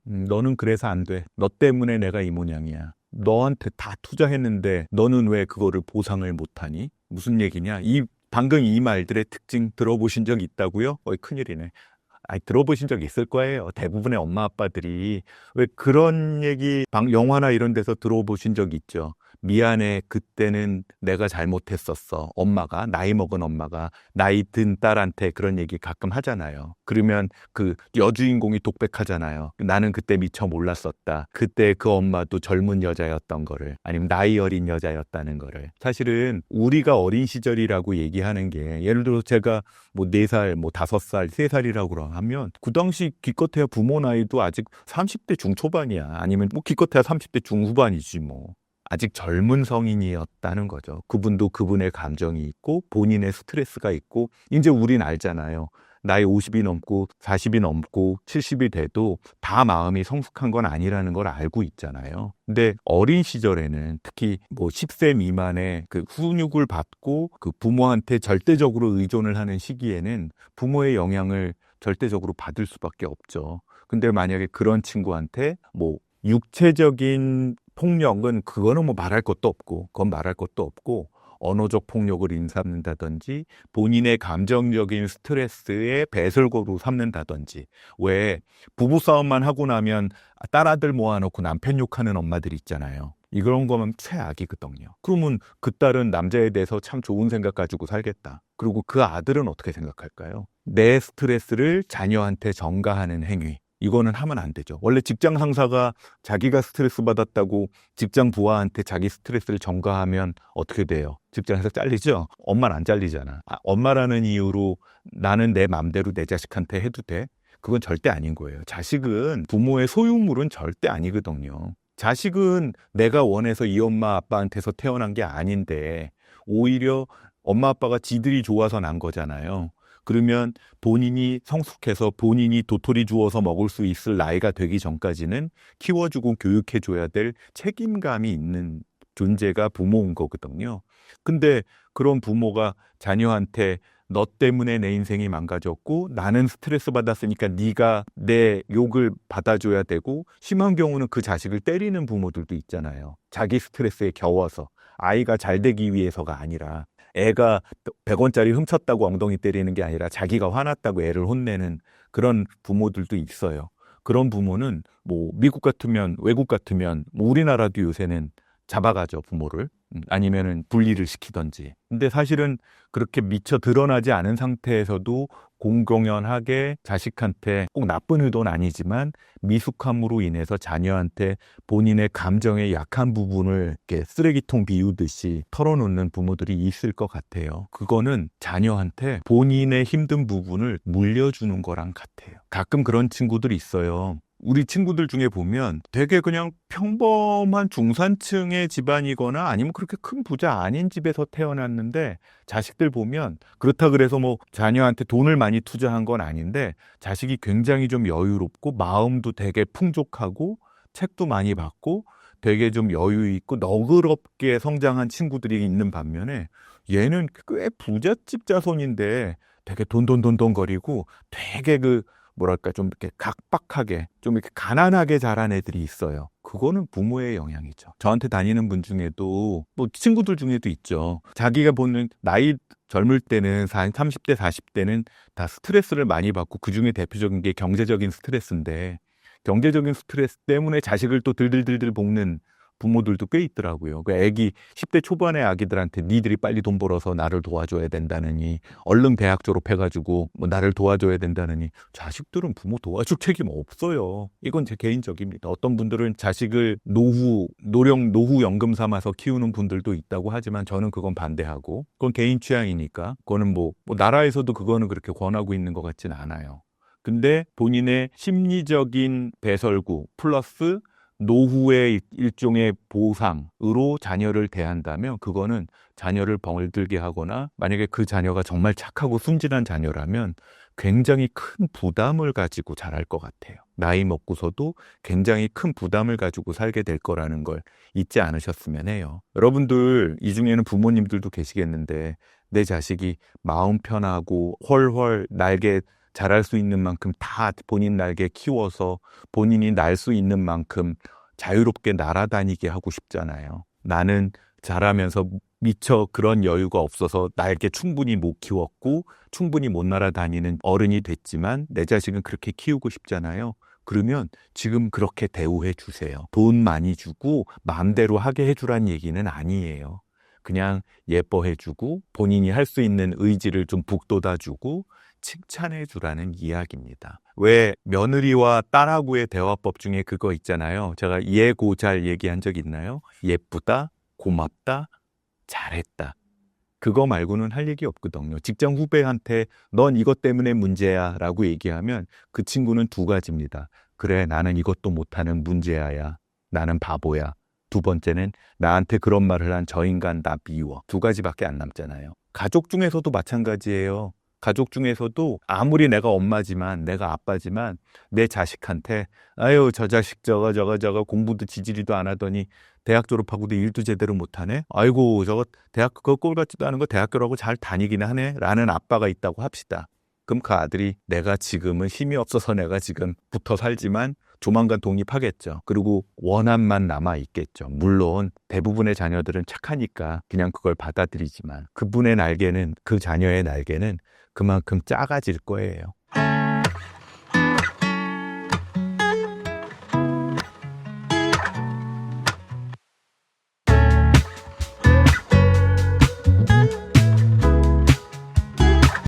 너는 그래서 안 돼. 너 때문에 내가 이 모양이야. 너한테 다 투자했는데 너는 왜 그거를 보상을 못하니? 무슨 얘기냐? 방금 이 말들의 특징 들어보신 적 있다고요? 큰일이네. 들어보신 적 있을 거예요. 대부분의 엄마 아빠들이. 왜 그런 얘기 영화나 이런 데서 들어보신 적 있죠. 미안해, 그때는 내가 잘못했었어. 엄마가, 나이 먹은 엄마가 나이 든 딸한테 그런 얘기 가끔 하잖아요. 그러면 그 여주인공이 독백하잖아요. 나는 그때 미처 몰랐었다. 그때 그 엄마도 젊은 여자였던 거를, 아니면 나이 어린 여자였다는 거를. 사실은 우리가 어린 시절이라고 얘기하는 게, 예를 들어 제가 뭐 4살, 뭐 5살, 3살이라고 하면 그 당시 기껏해야 부모 나이도 아직 30대 중초반이야. 아니면 뭐 기껏해야 30대 중후반이지 뭐. 아직 젊은 성인이었다는 거죠. 그분도 그분의 감정이 있고 본인의 스트레스가 있고, 이제 우린 알잖아요. 나이 50이 넘고 40이 넘고 70이 돼도 다 마음이 성숙한 건 아니라는 걸 알고 있잖아요. 근데 어린 시절에는 특히 뭐 10세 미만의 그 훈육을 받고 그 부모한테 절대적으로 의존을 하는 시기에는 부모의 영향을 절대적으로 받을 수밖에 없죠. 근데 만약에 그런 친구한테 뭐 육체적인 폭력은 그거는 뭐 말할 것도 없고, 그건 말할 것도 없고, 언어적 폭력을 일삼는다든지 본인의 감정적인 스트레스에 배설거로 삼는다든지, 왜 부부싸움만 하고 나면 딸아들 모아놓고 남편 욕하는 엄마들 있잖아요. 이런 거면 최악이거든요. 그러면 그 딸은 남자에 대해서 참 좋은 생각 가지고 살겠다. 그리고 그 아들은 어떻게 생각할까요? 내 스트레스를 자녀한테 전가하는 행위, 이거는 하면 안 되죠. 원래 직장 상사가 자기가 스트레스 받았다고 직장 부하한테 자기 스트레스를 전가하면 어떻게 돼요? 직장에서 잘리죠? 엄마는 안 잘리잖아. 엄마라는 이유로 나는 내 맘대로 내 자식한테 해도 돼? 그건 절대 아닌 거예요. 자식은 부모의 소유물은 절대 아니거든요. 자식은 내가 원해서 이 엄마 아빠한테서 태어난 게 아닌데 오히려 엄마 아빠가 지들이 좋아서 난 거잖아요. 그러면 본인이 성숙해서 본인이 도토리 주워서 먹을 수 있을 나이가 되기 전까지는 키워주고 교육해줘야 될 책임감이 있는 존재가 부모인 거거든요. 근데 그런 부모가 자녀한테 너 때문에 내 인생이 망가졌고 나는 스트레스 받았으니까 네가 내 욕을 받아줘야 되고, 심한 경우는 그 자식을 때리는 부모들도 있잖아요. 자기 스트레스에 겨워서, 아이가 잘 되기 위해서가 아니라, 애가 100원짜리 훔쳤다고 엉덩이 때리는 게 아니라 자기가 화났다고 애를 혼내는 그런 부모들도 있어요. 그런 부모는 뭐 미국 같으면, 외국 같으면, 뭐 우리나라도 요새는 잡아가죠, 부모를. 아니면은 분리를 시키던지. 근데 사실은 그렇게 미처 드러나지 않은 상태에서도 공공연하게 자식한테, 꼭 나쁜 의도는 아니지만 미숙함으로 인해서 자녀한테 본인의 감정의 약한 부분을 이렇게 쓰레기통 비우듯이 털어놓는 부모들이 있을 것 같아요. 그거는 자녀한테 본인의 힘든 부분을 물려주는 거랑 같아요. 가끔 그런 친구들이 있어요. 우리 친구들 중에 보면 되게 그냥 평범한 중산층의 집안이거나 아니면 그렇게 큰 부자 아닌 집에서 태어났는데, 자식들 보면, 그렇다 그래서 뭐 자녀한테 돈을 많이 투자한 건 아닌데 자식이 굉장히 좀 여유롭고 마음도 되게 풍족하고 책도 많이 받고 되게 좀 여유 있고 너그럽게 성장한 친구들이 있는 반면에, 얘는 꽤 부잣집 자손인데 되게 돈돈돈돈거리고 되게 뭐랄까 좀 이렇게 각박하게 좀 이렇게 가난하게 자란 애들이 있어요. 그거는 부모의 영향이죠. 저한테 다니는 분 중에도 뭐 친구들 중에도 있죠. 자기가 보는 나이 젊을 때는 30대 40대는 다 스트레스를 많이 받고, 그중에 대표적인 게 경제적인 스트레스인데, 경제적인 스트레스 때문에 자식을 또 들들들들 볶는 부모들도 꽤 있더라고요. 그 애기 10대 초반의 아기들한테 니들이 빨리 돈 벌어서 나를 도와줘야 된다느니, 얼른 대학 졸업해가지고 뭐 나를 도와줘야 된다느니, 자식들은 부모 도와줄 책임 없어요. 이건 제 개인적입니다. 어떤 분들은 자식을 노후 연금 삼아서 키우는 분들도 있다고 하지만 저는 그건 반대하고, 그건 개인 취향이니까 그거는 뭐 나라에서도 그거는 그렇게 권하고 있는 것 같지는 않아요. 근데 본인의 심리적인 배설구 플러스 노후의 일종의 보상으로 자녀를 대한다면, 그거는 자녀를 벙들게 하거나, 만약에 그 자녀가 정말 착하고 순진한 자녀라면 굉장히 큰 부담을 가지고 자랄 것 같아요. 나이 먹고서도 굉장히 큰 부담을 가지고 살게 될 거라는 걸 잊지 않으셨으면 해요. 여러분들 이 중에는 부모님들도 계시겠는데, 내 자식이 마음 편하고 훨훨 날개 자랄 수 있는 만큼 다 본인 날개 키워서 본인이 날 수 있는 만큼 자유롭게 날아다니게 하고 싶잖아요. 나는 자라면서 미처 그런 여유가 없어서 날개 충분히 못 키웠고 충분히 못 날아다니는 어른이 됐지만 내 자식은 그렇게 키우고 싶잖아요. 그러면 지금 그렇게 대우해 주세요. 돈 많이 주고 마음대로 하게 해주란 얘기는 아니에요. 그냥 예뻐해 주고 본인이 할 수 있는 의지를 좀 북돋아 주고 칭찬해 주라는 이야기입니다. 왜 며느리와 딸하고의 대화법 중에 그거 있잖아요. 제가 예고잘 얘기한 적 있나요? 예쁘다, 고맙다, 잘했다. 그거 말고는 할 얘기 없거든요. 직장 후배한테 넌 이것 때문에 문제야 라고 얘기하면 그 친구는 두 가지입니다. 그래, 나는 이것도 못하는 문제야야. 나는 바보야. 두 번째는 나한테 그런 말을 한 저 인간 나 미워. 두 가지밖에 안 남잖아요. 가족 중에서도 마찬가지예요. 가족 중에서도 아무리 내가 엄마지만 내가 아빠지만 내 자식한테 아유 저 자식 저거 공부도 지지리도 안 하더니 대학 졸업하고도 일도 제대로 못하네. 아이고 저거 대학 그거 꼴 같지도 않은 거 대학교라고 잘 다니긴 하네 라는 아빠가 있다고 합시다. 그럼 그 아들이 내가 지금은 힘이 없어서 내가 지금 붙어 살지만 조만간 독립하겠죠. 그리고 원한만 남아있겠죠. 물론 대부분의 자녀들은 착하니까 그냥 그걸 받아들이지만 그분의 날개는 그 자녀의 날개는 그만큼 작아질 거예요.